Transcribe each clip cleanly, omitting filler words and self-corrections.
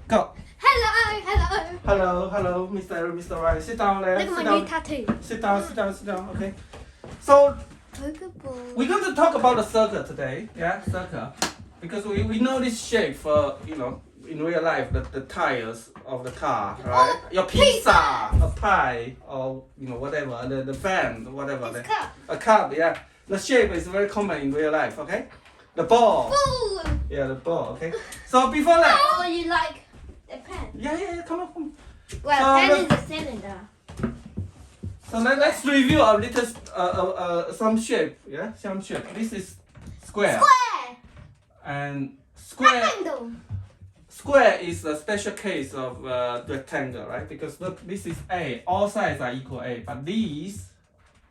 Go. Hello. Hello, Mr. Right. Sit down there. Look at sit my down. new tattoo. Sit down. Okay. So Pokeball. we're going to talk about the circle today. Yeah, circle. Because we know this shape for, in real life, the tires of the car, right? Your pizza, a pie, or, whatever, the fan, whatever. It's cup. A cup, yeah. The shape is very common in real life, okay? The ball. Ball. Yeah, the ball, okay? So before that. Oh, you like a pen? Yeah, come on. Well, So pen is a cylinder. So let's review a little, some shape, yeah? Some shape. This is square. Square. And square. Rectangle. Square is a special case of rectangle, right? Because look, this is A. All sides are equal A. But these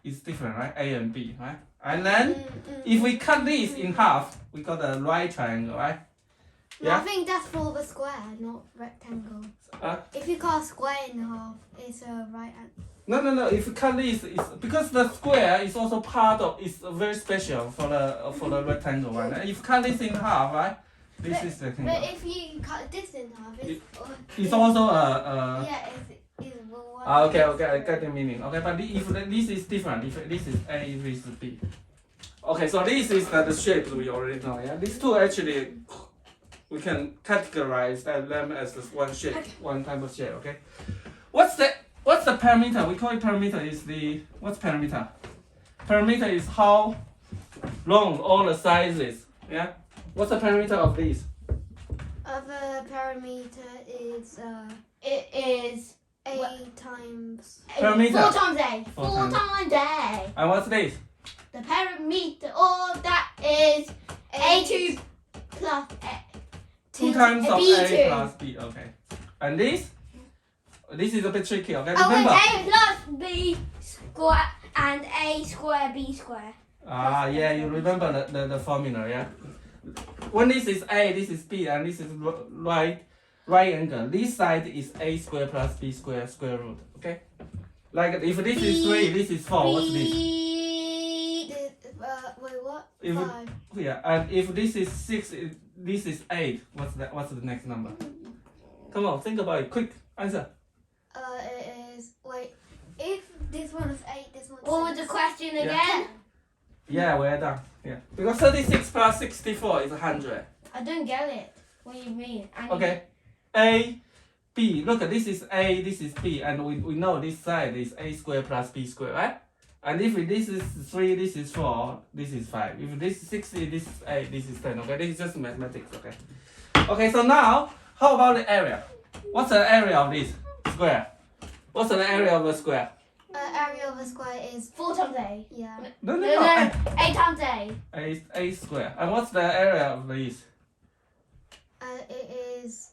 is different, right? A and B, right? And then if we cut this in half, we got a right triangle, right? No, I think that's for the square, not rectangle. If you cut a square in half, it's a right angle. No. If you cut this, it's because the square is also part of. It's very special for the rectangle one. If you cut this in half, right? This is rectangle. But if you cut this in half, It's also yeah, it's one. Okay, I get the meaning. Okay, but if this is different, if this is A, if this is B. Okay, so this is the shapes we already know. Yeah, these two actually we can categorize them as one shape, one type of shape. Okay, what's the parameter? We call it parameter. What's parameter? Parameter is how long all the sizes. Yeah, what's the parameter of these? Other parameter is it is A times Parameter. 4 times A. Four 4 times. times A. And what's this? The parameter, that is A2 plus A. 2 times of B2. A plus B. Okay, and this is a bit tricky. Okay, Oh, remember. and A plus B square and A square B square. Yeah, you remember the formula, yeah? When this is A, this is B, and this is right angle. This side is A square plus B square square root, okay? Like if this is 3, this is 4, what's this? Wait, what? If, 5. yeah, and if this is 6, this is 8, what's the next number? Come on, think about it, quick, answer. It is, if this one is 8, this one is 6. What was the question again? Yeah, we're done, yeah. Because 36 plus 64 is 100. I don't get it. What do you mean? Okay, A, B. Look, this is A, this is B, and we know this side is A square plus B square, right? And if this is 3, this is 4, this is 5. If this is 60, this is 8, this is 10. Okay, this is just mathematics. Okay. Okay, so now how about the area? What's the area of this square? What's the area of a square? Area of a square is 4 times A. yeah. No. No, 8 times A. A square. And what's the area of this? It is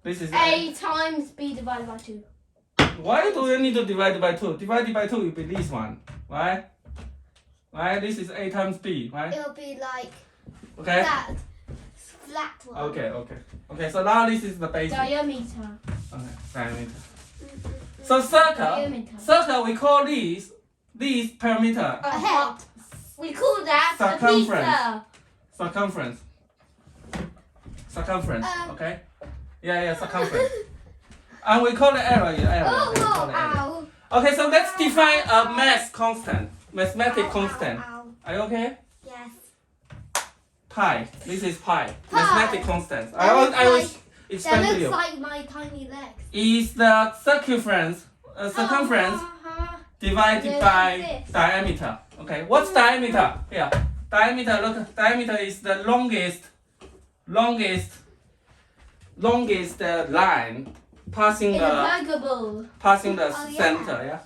This is A times B divided by 2. Why do you need to divide by 2? Divided by 2 will be this one, right? Right? This is A times B, right? it'll be like Okay. that flat one. Okay. So now this is the basic. Diameter. Okay, diameter. So circle we call these parameter A head. We call that Circumference. a pizza. circumference. Okay. Yeah, circumference. And we call the area. We call the area. Ow. Okay, so let's define a mathematic Ow, constant. ow. Are you okay? Yes. Pi. This is pi. Pi. Mathematic constant. That looks I will That explain to looks you. like my tiny legs. Is the circumference divided by this. diameter. Okay, what's diameter? Here, diameter. Look, diameter is the longest line passing It's the a Oh, center. Yeah,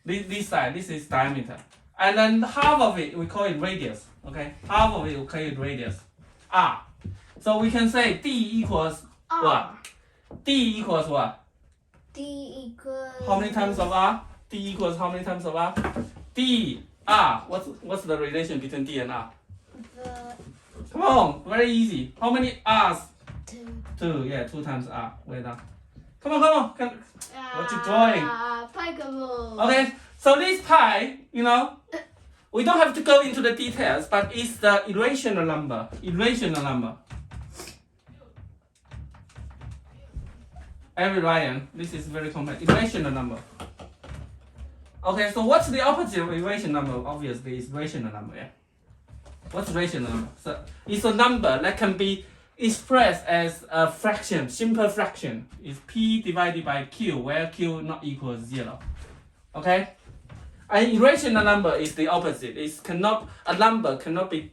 this side. This is diameter, and then half of it we call it radius. Okay, half of it we call it radius. R. So we can say D equals what? D equals what? D equals. How many times of R? D equals how many times of R? D, R. What's the relation between D and R? Come on, very easy. How many R's? 2. 2, yeah, 2 times R. We're done. Come on. What you drawing? Pokeball. Okay, so this pi, we don't have to go into the details, but it's the irrational number. every Ryan, this is very complex. Irrational number. Okay, so what's the opposite of irrational number? Obviously, it's rational number. Yeah. What's rational number? So it's a number that can be expressed as a fraction, simple fraction. It's p divided by q, where q not equal 0. Okay. An irrational number is the opposite. A number cannot be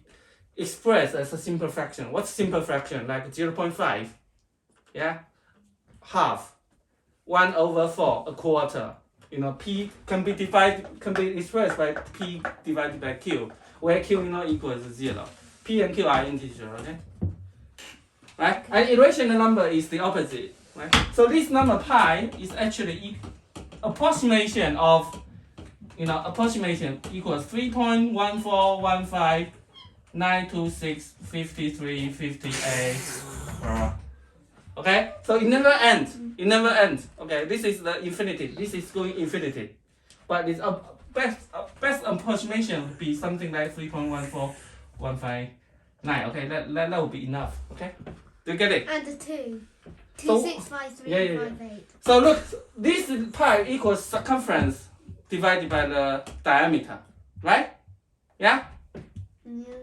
expressed as a simple fraction. What's simple fraction? Like 0.5. Yeah. Half. 1/4, a quarter. You know, p can be expressed by p divided by q, where q not equals 0. P and q are integer, okay? Right? An irrational number is the opposite. Right? So this number pi is actually approximation of, approximation equals 3.14159265358. Okay, so it never ends. It never ends. Okay, this is the infinity. This is going infinity, but its best approximation would be something like 3.14159. Okay, that would be enough. Okay, do you get it? And the 2. 2, So- 6, 5, 3, Yeah. 5, 8. So look, this is pi equals circumference divided by the diameter, right? Yeah. Yeah.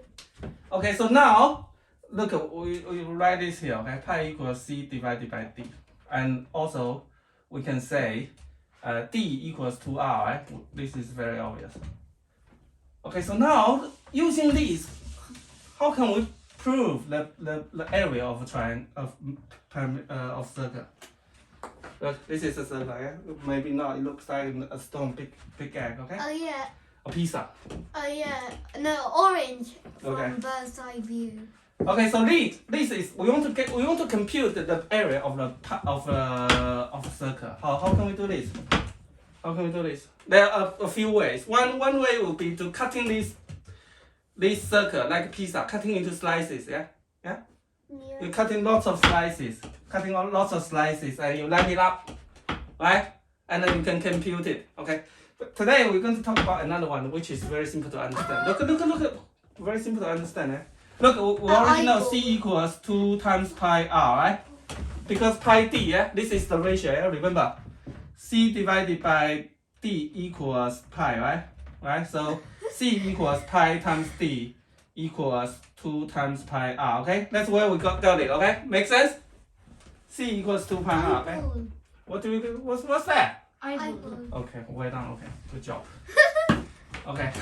Okay, so now look, we write this here. Okay, pi equals c divided by d, and also we can say d equals 2r. Right? This is very obvious. Okay, so now using this, how can we prove the area of a triangle of circle? Look, this is a circle. Yeah? Maybe not. It looks like a stone, big egg. Okay, Oh yeah. a pizza. Oh yeah. No, orange from Okay. bird's eye view. Okay, so this is we want to compute the area of the circle. How can we do this? How can we do this? There are a few ways. One way would be to cutting this circle like pizza, cutting into slices. Yeah. Yeah. You're cutting lots of slices, and you line it up, right? And then you can compute it. Okay. But today we're going to talk about another one which is very simple to understand. Look, very simple to understand. Eh? Look, we already know c equals 2 times pi r, right? Because pi d, yeah, this is the ratio. Yeah? Remember, c divided by d equals pi, right? Right. So c equals pi times d equals 2 times pi r. Okay, that's where we got it. Okay, make sense? C equals 2 pi r. Okay. Eyeball. What do we do? What's that? Eyeball. Okay, well done. Okay, good job. Okay.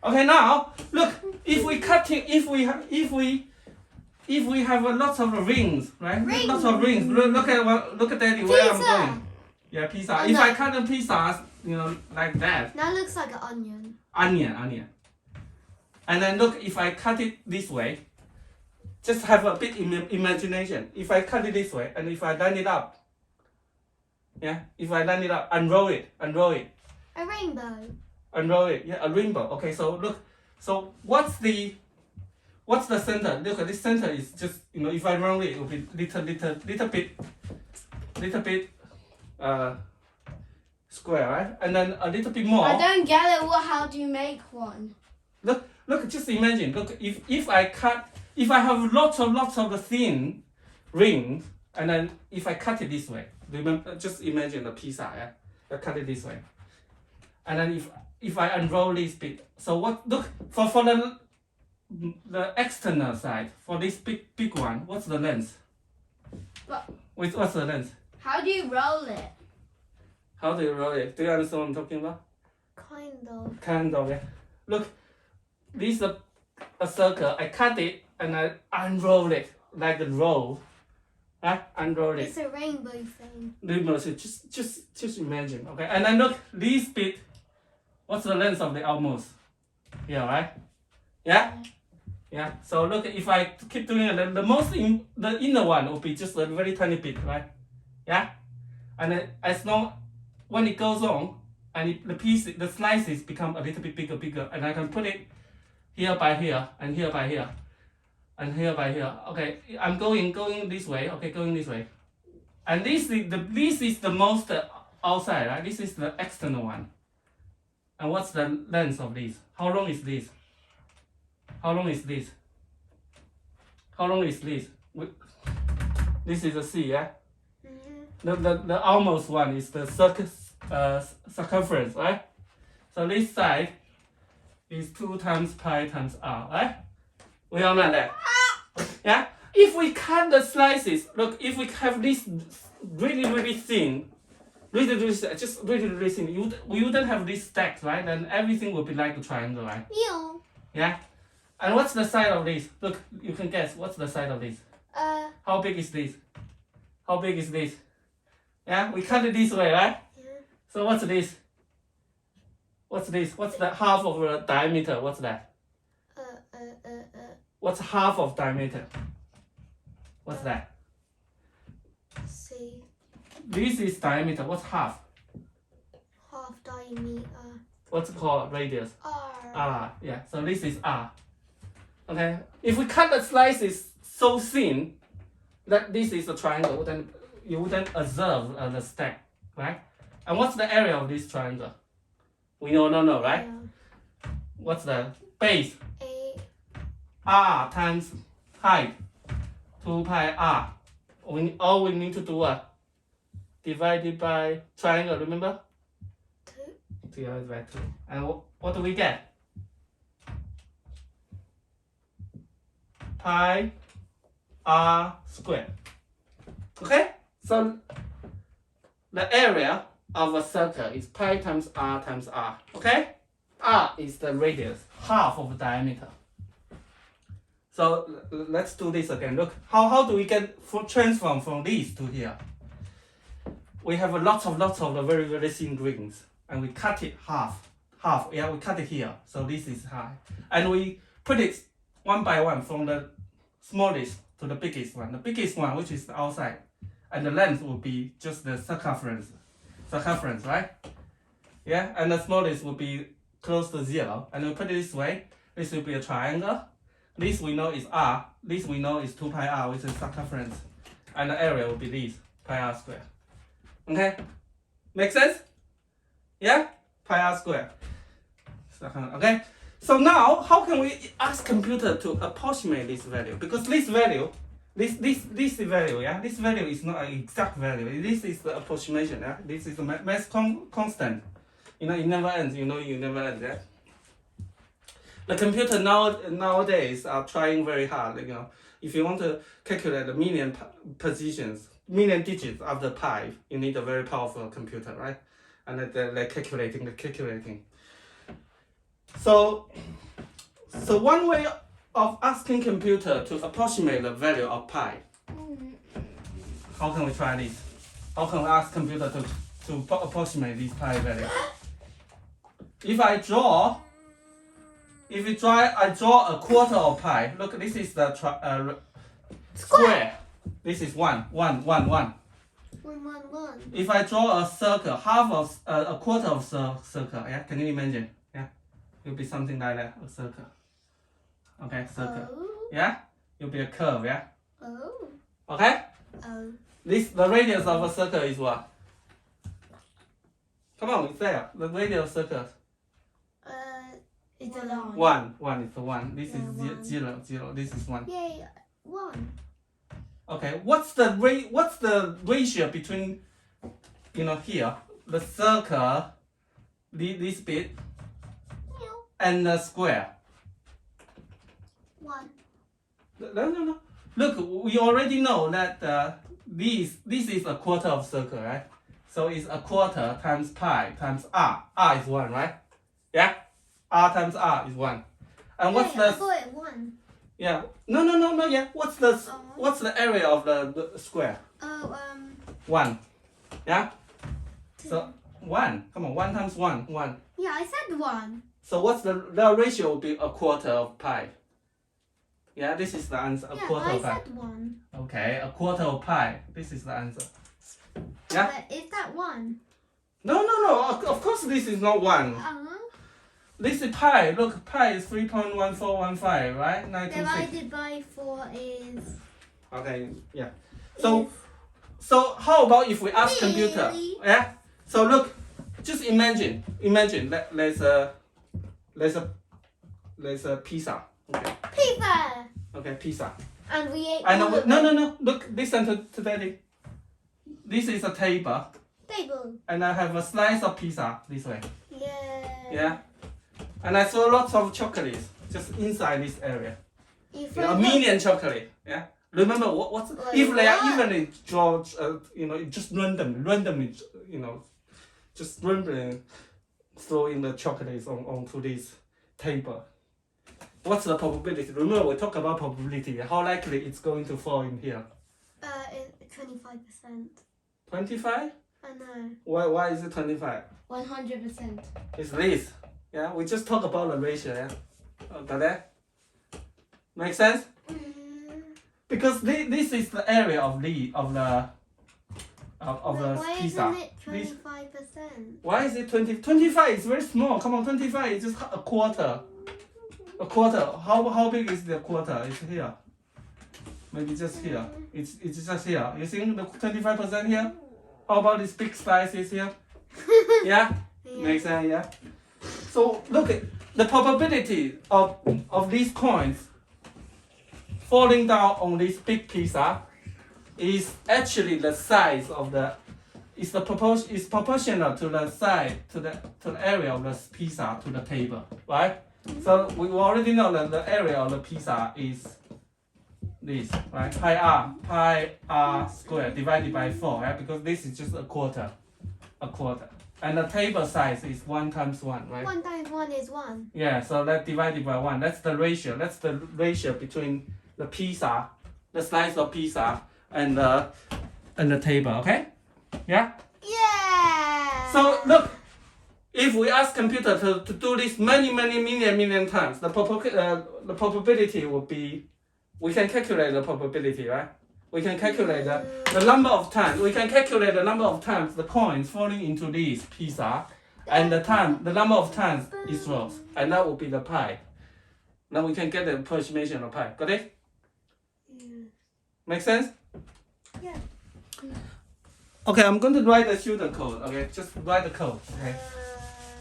Okay, now look. If we have a lot of rings, right? Rings. Lots of rings. Look at Daddy where I'm Pizza. going. Yeah, pizza. Oh, If no. I cut the pizzas, like that, Now it looks like an onion. onion. And then look, if I cut it this way, just have a bit imagination. If I cut it this way, and if I line it up, yeah, unroll it, A rainbow. unroll it, yeah, a rainbow. Okay, so look, so what's the center? Look at this center is just, if I roll it, it will be little bit square, right? And then a little bit more. I don't get it. How do you make one? Look, just imagine. Look, if I have lots of the thin rings, and then if I cut it this way, remember, just imagine the pizza. Yeah, I cut it this way, and then if I unroll this bit, so what? Look for the external side for this big one. What's the length? What? What's the length? How do you roll it? How do you roll it? Do you understand what I'm talking about? Kind of. Yeah. Look, this is a circle. I cut it and I unroll it like a roll. Unroll it. It's a rainbow thing. Rainbow. So just imagine. Okay. And then look, this bit. What's the length of the almost? Yeah, right? Yeah? Yeah. So look, if I keep doing it, the inner one will be just a very tiny bit, right? Yeah? And then when it goes on, and the slices become a little bit bigger, and I can put it here by here, and here by here, and here by here. Okay, I'm going this way. Okay, going this way, and this is the most outside, right? This is the external one. And what's the length of this? How long is this? How long is this? How long is this? This is a C, yeah. The almost one is the circumference, right? So this side is 2 times pi times r, right? We all know that. Yeah? If we cut the slices, look, if we have this really thin, just really thin, we wouldn't have this stacked, right? Then everything would be like a triangle, right? Yeah. Yeah? And what's the side of this? Look, you can guess, what's the side of this? How big is this? How big is this? Yeah, we cut it this way, right? Yeah. So what's this? What's this? What's the half of the diameter? What's that? What's half of diameter? What's that? See. This is diameter. What's half? Half diameter. What's it called? Radius. R. R. Yeah. So this is R. Okay. If we cut the slices so thin that this is a triangle, then you wouldn't observe the stack, right? And what's the area of this triangle? We know, right? Yeah. What's the base? A. R times height, 2 pi r. All we need to do what? Divided by triangle, remember? 2. Divided by 2. And what do we get? Pi r squared. Okay? So the area of a circle is pi times r times r. Okay? R is the radius, half of the diameter. So let's do this again. Look, how do we get transform from this to here? We have a lots of the very thin rings, and we cut it half. Yeah, we cut it here. So this is high, and we put it one by one from the smallest to the biggest one. The biggest one, which is the outside, and the length will be just the circumference, right? Yeah, and the smallest will be close to 0. And we put it this way. This will be a triangle. This we know is r. This we know is 2 pi r, which is circumference. And the area will be this, pi r squared. Okay? Make sense? Yeah? Pi r squared. Okay? So now, how can we ask computer to approximate this value? Because this value, this value, yeah? This value is not an exact value. This is the approximation, yeah? This is the mass constant. You know, it never ends. You know, you never end, yeah? The computer nowadays are trying very hard. You know, if you want to calculate the million positions, million digits of the pi, you need a very powerful computer, right? And they're calculating. So one way of asking computer to approximate the value of pi. How can we try this? How can we ask computer to approximate this pi value? If I draw a quarter of pi, look, this is the square. This is 1, 1, 1, 1. 1, 1, 1. If I draw a circle, half of a quarter of circle, yeah, can you imagine? Yeah, it'll be something like that, a circle. Okay, circle. Oh. Yeah, it'll be a curve, yeah. Oh. Okay. Oh. The radius of a circle is what? Come on, it's there. The radius of circle. It's a line. 1 is the 1. This is 0, 0. This is 1. Yay, 1. Okay, what's the ratio between, here, the circle, this bit, and the square? 1. No. Look, we already know that this is a quarter of circle, right? So it's a quarter times pi times r. R is 1, right? Yeah? R times r is 1. And what's I the... thought it 1. Yeah. No, yeah. What's the area of the square? 1. Yeah? 2. So 1. Come on, 1 times 1. 1. Yeah, I said 1. So what's the ratio will be a quarter of pi. Yeah, this is the answer. A quarter of pi. I said 1. Okay, a quarter of pi. This is the answer. Yeah? But is that 1? No. Of course this is not 1. This is pi. Look, pi is 3.1415, right? 926. Divided by 4 is... Okay, yeah. So how about if we ask computer? Yeah. So look, just imagine. There's a pizza. Okay. Pizza! Okay, pizza. And we ate No. Look, listen to daddy. this is a table, Table. and I have a slice of pizza this way. Yeah. Yeah. And I throw lots of chocolates just inside this area. You Yeah, a throw million chocolate. Yeah. Remember what's Like if they are what? evenly draw, just randomly, just randomly throwing the chocolates onto this table. What's the probability? Remember we talked about probability. How likely it's going to fall in here? 25%. 25? I know. Why is it 25? 100%. It's this. Yeah, we just talk about the ratio. Yeah. Got that? Make sense? Because this is the area of the Why pizza. isn't it 25%? Why is it 20? 25 is very small. Come on, 25 is just a quarter. A quarter. How big is the quarter? It's here. Maybe just here. It's just here. You think the 25% here? How about this big slices here? Yeah? Makes sense, yeah? So look at the probability of these coins falling down on this big pizza is actually the size of is proportional to the size to the area of the pizza to the table, right? So we already know that the area of the pizza is this, right? Pi r squared divided by 4, right? Because this is just a quarter. And the table size is 1 times 1, right? 1 times 1 is 1. Yeah, so that divided by 1. That's the ratio. That's the ratio between the pizza, the slice of pizza, and the table. Okay? Yeah. Yeah. So look, if we ask computer to do this many million times, the probability will be. We can calculate the probability, right? We can calculate the number of times. We can calculate the number of times the coins falling into this pizza, and the number of times it throws, and that will be the pi. Now we can get the approximation of pi. Got it? Make sense? Yeah. Okay, I'm going to write the shooter code. Okay, just write the code. Okay,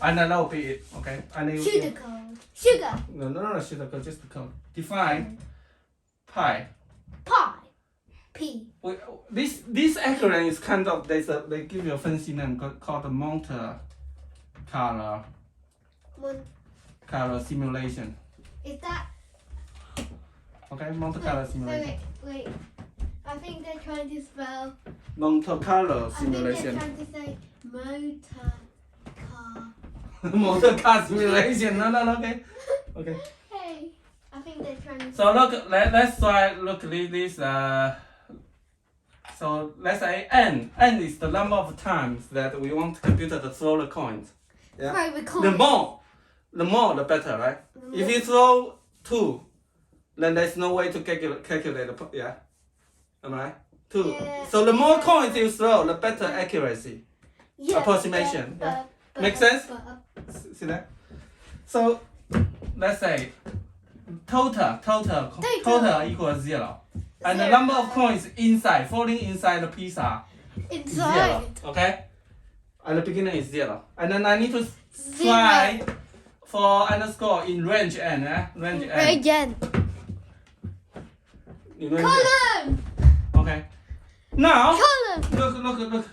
and then that will be it. Okay, and then Sugar code. Sugar. No, shooter code, just the code. Define pi. Pi. P. This acronym is kind of they give you a fancy name called the Monte Carlo simulation. Is that? Okay, Monte Carlo simulation. Wait. I think they're trying to spell. Monte Carlo I think simulation. they're trying to say motor car. Monte Carlo simulation. No, okay. Okay. Hey. I think they're trying to. So look, let's try look at this. So let's say n. N is the number of times that we want the computer to throw the coins. Yeah. Right, we The more, the better, right? If you throw 2, then there's no way to calculate the yeah. Am I right? 2. Yeah. So the more coins you throw, the better accuracy. Yeah, Approximation, yeah. Make sense? See that? So let's say total equals 0. And the number of coins falling inside the pizza, Inside. 0. Okay? At the beginning is 0. And then I need to try for underscore in range n, range n. Again. In range N. Column. Okay. Now, Column. look.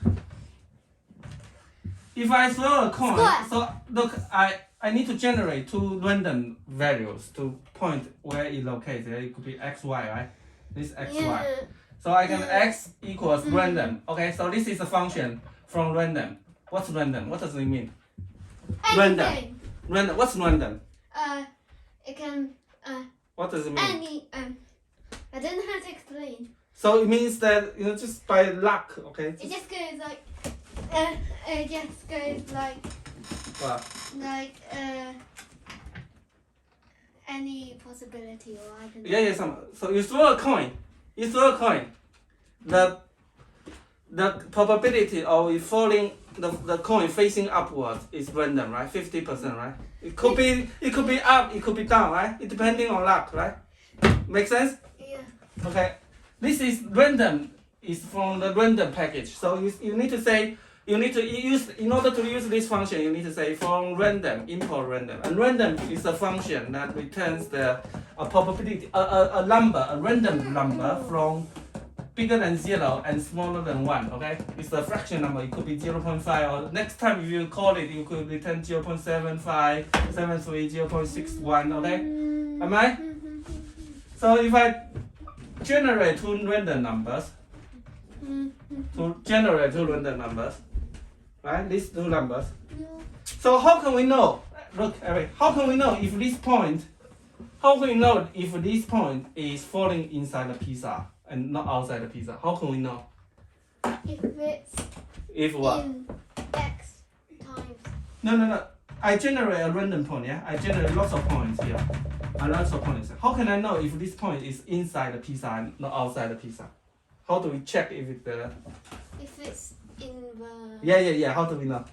If I throw a coin, Square. so look, I need to generate 2 random values to point where it locates. It could be x, y, right? This x, y. So I can x equals random. Okay, so this is a function from random. What's random? What does it mean? Anything. Random. What's random? It can. What does it mean? Any. I don't know how to explain. So it means that just by luck. Okay. It just goes like. It just goes like. What? Like any possibility, or I don't know. Yeah. So you throw a coin. The probability of it falling, the coin facing upwards is random, right? 50%, right? It could be up, it could be down, right? It depending on luck, right? Make sense? Yeah. Okay. This is random. Is from the random package. So you need to say. You need to use, in order to use this function, you need to say from random, import random. And random is a function that returns a probability, a random number from bigger than 0 and smaller than 1, okay? It's a fraction number, it could be 0.5 or next time if you call it, you could return 0.75, 73, 0.61, okay? Am I? So if I generate two random numbers, right? These two numbers. So how can we know? Look, Eric, how can we know if this point is falling inside the pizza and not outside the pizza? How can we know? If it's If what? in x times. No. I generate a random point, yeah? I generate lots of points here. Lots of points. How can I know if this point is inside the pizza and not outside the pizza? How do we check if it's the... If it's in the... Yeah. How do we know?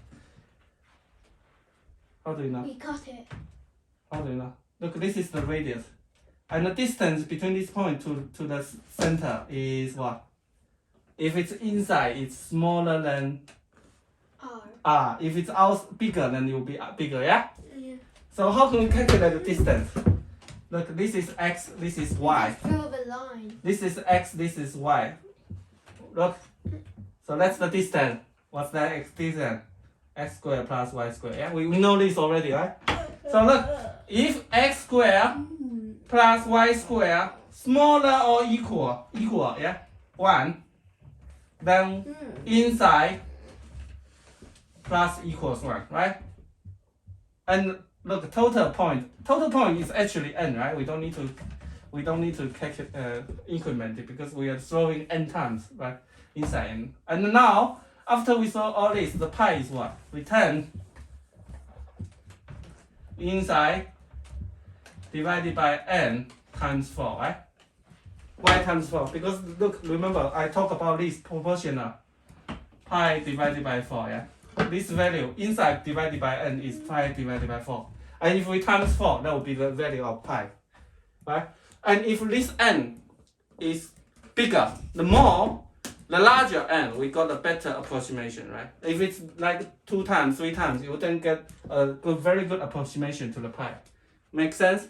How do we know? We cut it. How do you know? Look, this is the radius. And the distance between this point to the center is what? If it's inside, it's smaller than R. R. If it's out bigger, then it will be bigger, yeah? Yeah. So how can we calculate the distance? Look, this is x, this is y. Draw the line. This is x, this is y. Look, so that's the distance. What's that x distance? X squared plus y squared, yeah? We know this already, right? So look, if x squared plus y squared smaller or equal, yeah, 1, then inside plus equals 1, right? And look, total point is actually n, right? We don't need to calculate increment it because we are throwing n times, right? Inside n. And now after we saw all this, the pi is what? Return inside divided by n times 4, right? Y times 4. Because look, remember I talked about this proportional. Pi divided by 4, yeah? This value inside divided by n is pi divided by 4. And if we times 4, that will be the value of pi, right? And if this n is bigger, the larger n, we got a better approximation, right? If it's like 2 times, 3 times, you then get a very good approximation to the pi. Make sense?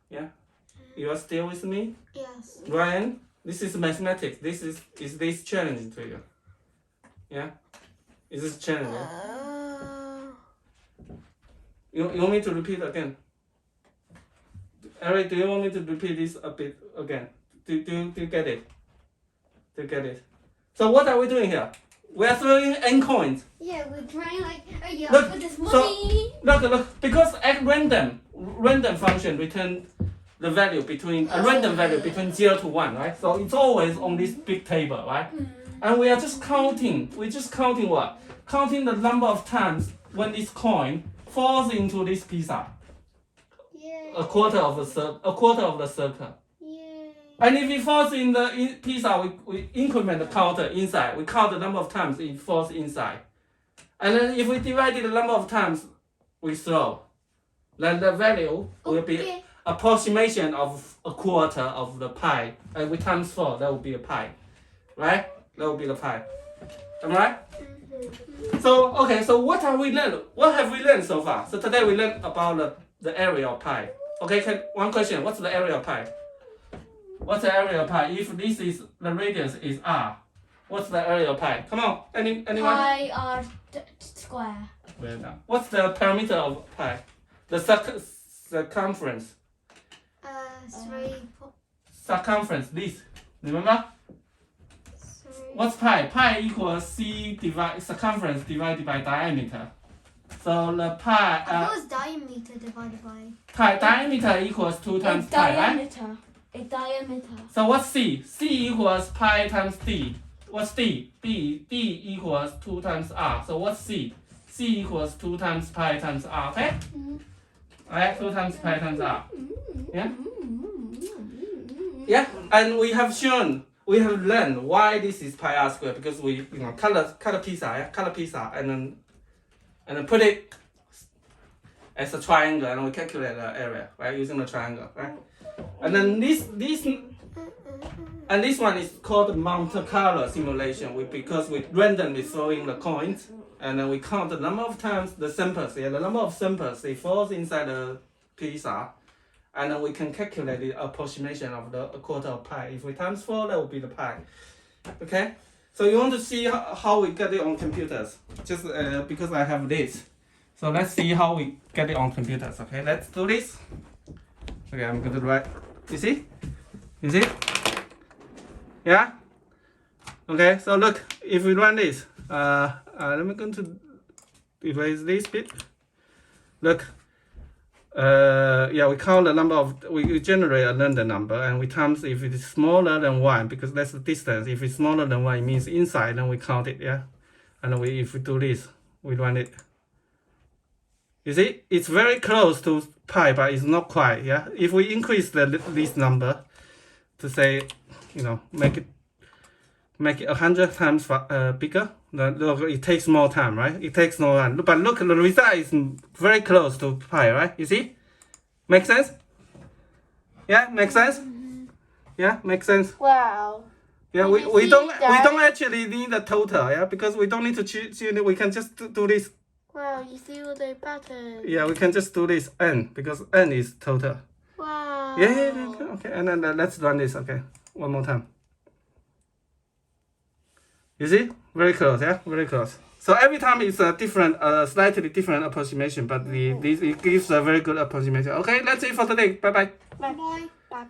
Yeah? You are still with me? Yes. Ryan, this is mathematics. Is this challenging to you? Yeah? Is this challenging? You want me to repeat again? Eric, do you want me to repeat this a bit again? Do you get it? Do you get it? So what are we doing here? We are throwing n coins. Yeah, we're trying like, oh yeah, Look, for this so- money. Look, because at random function return the value between a random value between 0 to 1, right? So it's always on this big table, right? And we are just counting. We're just counting what? Counting the number of times when this coin falls into this pizza. Yeah. A quarter of the circle. Yeah. And if it falls in the pizza, we increment the counter inside. We count the number of times it falls inside. And then if we divide the number of times we throw, then the value will be Okay. approximation of a quarter of the pi. And we times 4, that will be a pi. Right? That will be the pi. Am I right? So, okay, so what have we learned so far? So today we learned about the area of pi. Okay, one question, what's the area of pi? What's the area of pi? If this is, the radius is r, what's the area of pi? Come on, anyone? Pi r square. Well done. What's the parameter of pi? The circumference. 3. Circumference, this. Remember? What's pi? Pi equals circumference divided by diameter. So the pi. I thought it was diameter divided by. Pi diameter equals 2 times pi, right? A diameter. So what's c? C equals pi times d. What's d? D equals 2 times r. So what's c? C equals 2 times pi times r. Okay? Alright, 2 times pi times r. Yeah? Yeah? And we have learned why this is pi r squared, because we cut a pizza, yeah? Cut a pizza and then put it as a triangle, and we calculate the area, right? Using the triangle, right? And then this one is called Monte Carlo simulation, because we randomly throw in the coins, and then we count the number of times the samples, the number of samples it falls inside the pizza, and then we can calculate the approximation of the quarter of pi. If we times 4, that will be the pi. Okay? So you want to see how we get it on computers, just because I have this. So let's see how we get it on computers. Okay, let's do this. Okay, I'm going to write. You see? You see? Yeah? Okay, so look, if we run this, let me go to erase this bit. Look, yeah, we count the number of, we generate a random number, and we times if it is smaller than 1, because that's the distance. If it's smaller than 1, it means inside, then we count it, yeah? And if we do this, we run it. You see, it's very close to pi, but it's not quite, yeah? If we increase this number to say, you know, make it 100 times bigger, look, it takes more time, right? It takes more time. But look, the result is very close to pi, right? You see? Make sense? Yeah, make sense? Yeah, makes sense. Wow. Yeah, we don't actually need the total, yeah, because we don't need to choose. We can just do this. Wow, you see all the patterns. Yeah, we can just do this n, because n is total. Wow. Yeah, okay, and then let's run this. Okay, one more time. You see, very close, yeah, very close. So every time it's a different, slightly different approximation, but it gives a very good approximation. Okay, that's it for today. Bye bye. Bye. Bye.